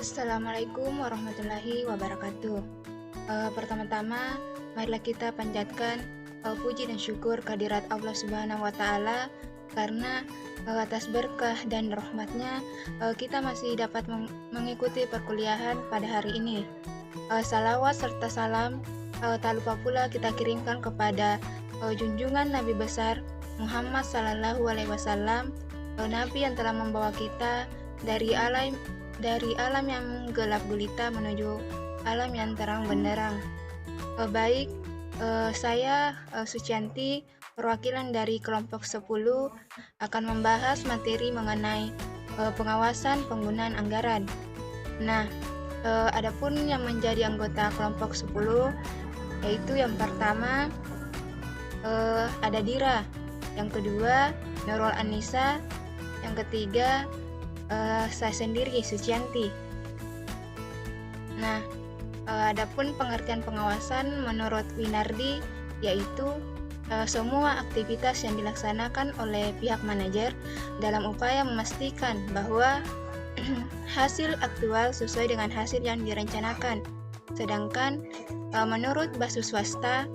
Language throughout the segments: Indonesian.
Assalamualaikum warahmatullahi wabarakatuh. Pertama-tama, marilah kita panjatkan puji dan syukur kehadirat Allah Subhanahu wa Ta'ala, karena atas berkah dan rahmatnya kita masih dapat mengikuti perkuliahan pada hari ini. Salawat serta salam tak lupa pula kita kirimkan kepada junjungan Nabi besar Muhammad Sallallahu Alaihi Wasallam, Nabi yang telah membawa kita dari alam yang gelap gulita menuju alam yang terang benderang. Saya Sucianti, perwakilan dari kelompok 10, akan membahas materi mengenai pengawasan penggunaan anggaran. Nah, adapun yang menjadi anggota kelompok 10, yaitu yang pertama ada Dira, yang kedua Nurul Anissa, yang ketiga saya sendiri Sucianti. Nah, adapun pengertian pengawasan menurut Winardi yaitu semua aktivitas yang dilaksanakan oleh pihak manajer dalam upaya memastikan bahwa hasil aktual sesuai dengan hasil yang direncanakan. Sedangkan menurut Basu Swasta,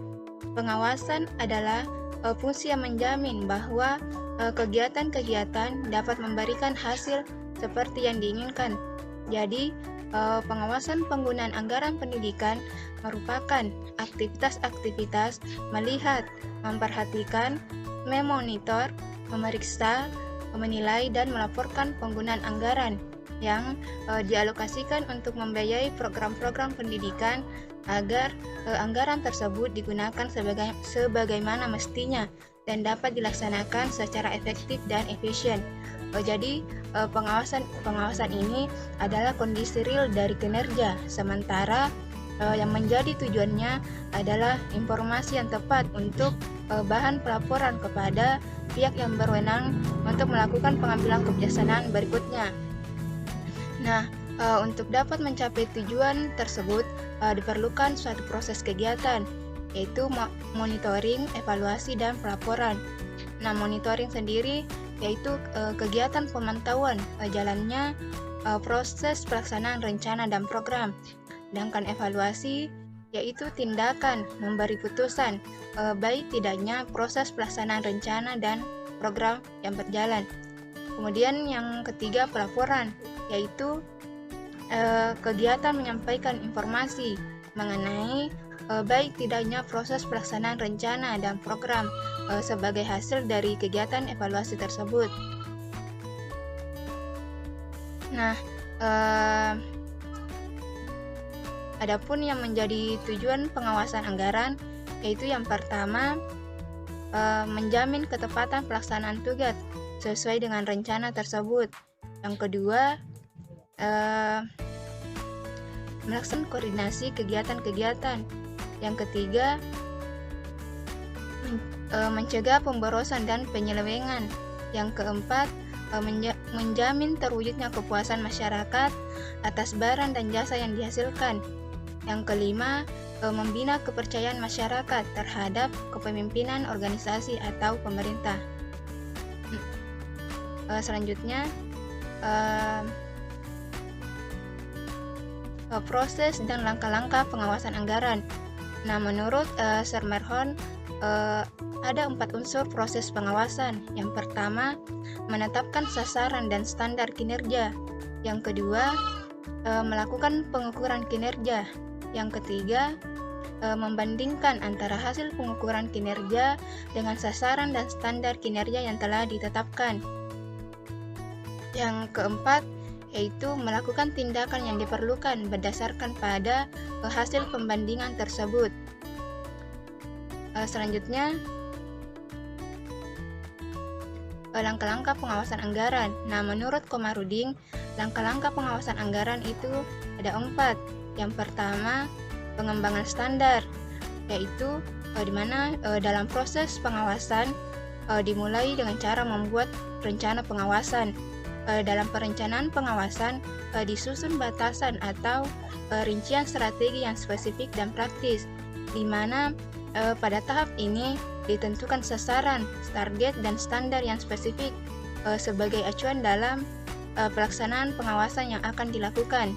pengawasan adalah fungsi yang menjamin bahwa kegiatan-kegiatan dapat memberikan hasil seperti yang diinginkan. Jadi, pengawasan penggunaan anggaran pendidikan merupakan aktivitas-aktivitas melihat, memperhatikan, memonitor, memeriksa, menilai, dan melaporkan penggunaan anggaran yang dialokasikan untuk membiayai program-program pendidikan agar anggaran tersebut digunakan sebagaimana mestinya dan dapat dilaksanakan secara efektif dan efisien. Jadi pengawasan ini adalah kondisi real dari kinerja, sementara yang menjadi tujuannya adalah informasi yang tepat untuk bahan pelaporan kepada pihak yang berwenang untuk melakukan pengambilan kebijaksanaan berikutnya. Nah, untuk dapat mencapai tujuan tersebut diperlukan suatu proses kegiatan, yaitu monitoring, evaluasi, dan pelaporan. Nah, monitoring sendiri yaitu kegiatan pemantauan jalannya proses pelaksanaan rencana dan program. Sedangkan evaluasi yaitu tindakan memberi putusan baik tidaknya proses pelaksanaan rencana dan program yang berjalan. Kemudian yang ketiga, pelaporan, yaitu kegiatan menyampaikan informasi mengenai baik tidaknya proses pelaksanaan rencana dan program sebagai hasil dari kegiatan evaluasi tersebut. Nah, adapun yang menjadi tujuan pengawasan anggaran yaitu yang pertama, menjamin ketepatan pelaksanaan tugas sesuai dengan rencana tersebut. Yang kedua, melaksanakan koordinasi kegiatan-kegiatan. Yang ketiga, mencegah pemborosan dan penyelewengan. Yang keempat, menjamin terwujudnya kepuasan masyarakat atas barang dan jasa yang dihasilkan. Yang kelima, membina kepercayaan masyarakat terhadap kepemimpinan organisasi atau pemerintah. Selanjutnya, proses dan langkah-langkah pengawasan anggaran. Nah, menurut Sermerhon ada 4 unsur proses pengawasan. Yang pertama, menetapkan sasaran dan standar kinerja. Yang kedua, melakukan pengukuran kinerja. Yang ketiga, membandingkan antara hasil pengukuran kinerja dengan sasaran dan standar kinerja yang telah ditetapkan. Yang keempat, yaitu melakukan tindakan yang diperlukan berdasarkan pada hasil pembandingan tersebut. Selanjutnya, langkah-langkah pengawasan anggaran. Nah, menurut Komarudin, langkah-langkah pengawasan anggaran itu ada 4. Yang pertama, pengembangan standar, yaitu di mana dalam proses pengawasan dimulai dengan cara membuat rencana pengawasan. Dalam perencanaan pengawasan disusun batasan atau rincian strategi yang spesifik dan praktis, di mana pada tahap ini ditentukan sasaran, target, dan standar yang spesifik sebagai acuan dalam pelaksanaan pengawasan yang akan dilakukan.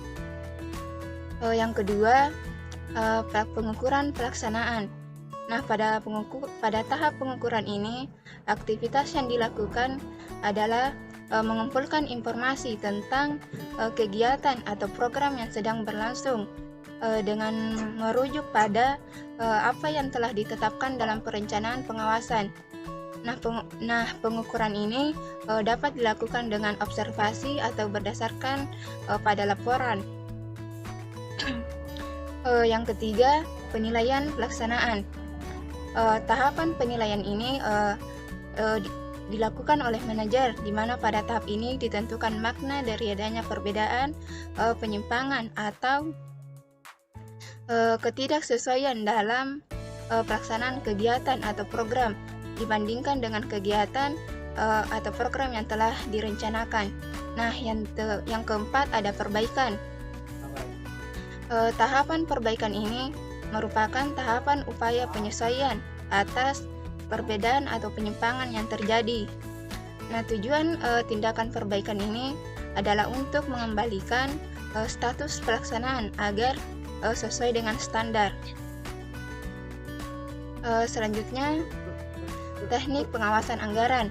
Yang kedua, pengukuran pelaksanaan. Nah, pada tahap pengukuran ini, aktivitas yang dilakukan adalah mengumpulkan informasi tentang kegiatan atau program yang sedang berlangsung dengan merujuk pada apa yang telah ditetapkan dalam perencanaan pengawasan. Nah, pengukuran ini dapat dilakukan dengan observasi atau berdasarkan pada laporan. Yang ketiga, penilaian pelaksanaan. Tahapan penilaian ini dilakukan oleh manajer, di mana pada tahap ini ditentukan makna dari adanya perbedaan, penyimpangan, atau ketidaksesuaian dalam pelaksanaan kegiatan atau program dibandingkan dengan kegiatan atau program yang telah direncanakan. Nah, yang keempat ada perbaikan. Tahapan perbaikan ini merupakan tahapan upaya penyesuaian atas perbedaan atau penyimpangan yang terjadi. Nah, tujuan tindakan perbaikan ini adalah untuk mengembalikan status pelaksanaan agar sesuai dengan standar. Selanjutnya, teknik pengawasan anggaran,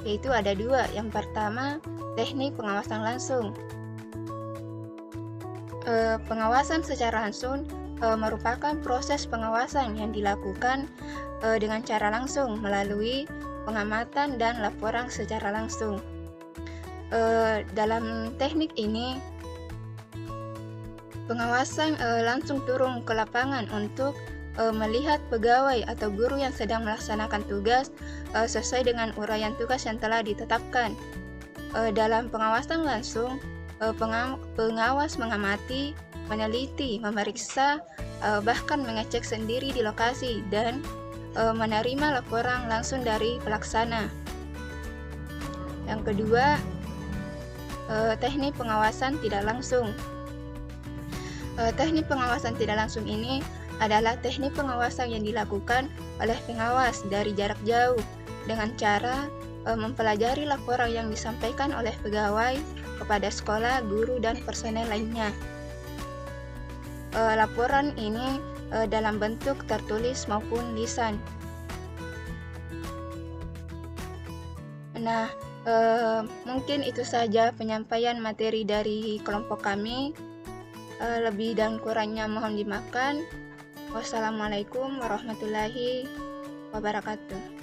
yaitu ada dua. Yang pertama, teknik pengawasan langsung. Pengawasan secara langsung merupakan proses pengawasan yang dilakukan dengan cara langsung melalui pengamatan dan laporan secara langsung. Dalam teknik ini, pengawasan langsung turun ke lapangan untuk melihat pegawai atau guru yang sedang melaksanakan tugas sesuai dengan uraian tugas yang telah ditetapkan. Dalam pengawasan langsung, pengawas mengamati, meneliti, memeriksa, bahkan mengecek sendiri di lokasi dan menerima laporan langsung dari pelaksana. Yang kedua, teknik pengawasan tidak langsung. Teknik pengawasan tidak langsung ini adalah teknik pengawasan yang dilakukan oleh pengawas dari jarak jauh dengan cara mempelajari laporan yang disampaikan oleh pegawai kepada sekolah, guru, dan personel lainnya. Laporan ini dalam bentuk tertulis maupun lisan. Nah, mungkin itu saja penyampaian materi dari kelompok kami. Lebih dan kurangnya mohon dimaafkan. Wassalamualaikum warahmatullahi wabarakatuh.